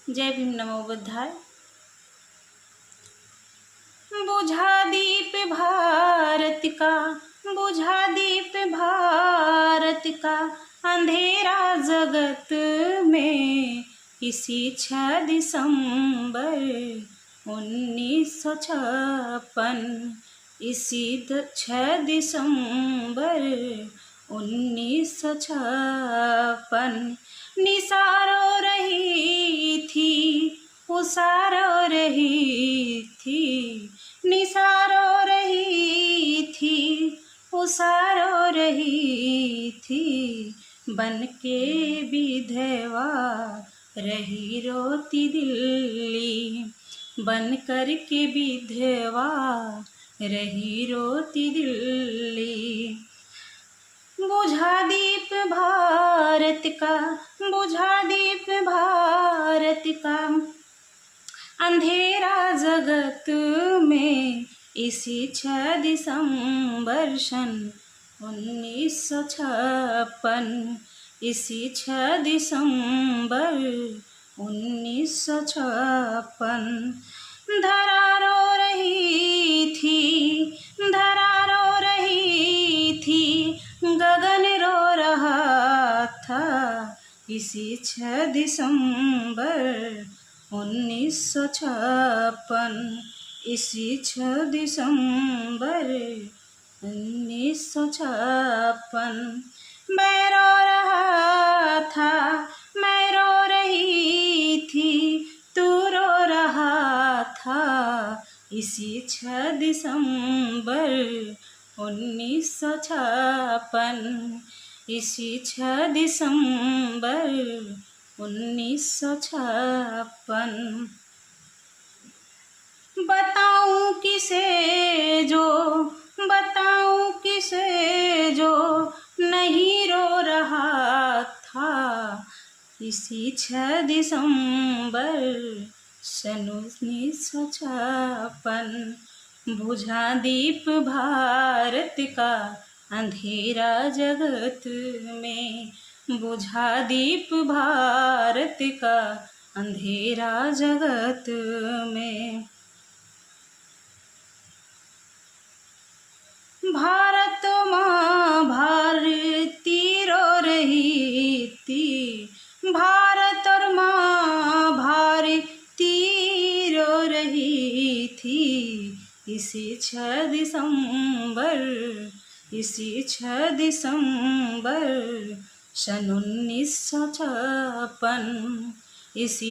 जय भीम नमो बुद्धाय। बुझा दीप भारत का, बुझा दीप भारत का, अंधेरा जगत में। इसी 6 दिसंबर 1956, इसी 6 दिसंबर 1956 निसारो रही थी, उसारो रही थी, निसारो रही थी, उसारो रही थी। बन के विधवा रही रोती दिल्ली, बन कर के विधवा रही रोती दिल्ली। बुझा दीप भारत का, बुझा दीप भारत का, अंधेरा जगत में। इसी 6 दिसंबर सन 1956, इसी 6 दिसंबर 1956 धरा रो रही थी, धरा रो रही थी, गगन रो रहा था। इसी 6 दिसंबर 1956, इसी 6 दिसंबर 1956 मैं रो रहा था, मैं रो रही थी, तू रो रहा था। इसी 6 दिसंबर 1956, इसी 6 दिसंबर 1956। बताऊं किसे जो, बताऊं किसे जो नहीं रो रहा था। इसी 6 दिसंबर सन 1956 बुझा दीप भारत का, अंधेरा जगत में। बुझा दीप भारत का, अंधेरा जगत में। भारत माँ भारती रो रही थी, भारत और माँ भारती रो रही थी। इसी 6 दिसंबर, इसी 6 दिसंबर सन 1956, इसी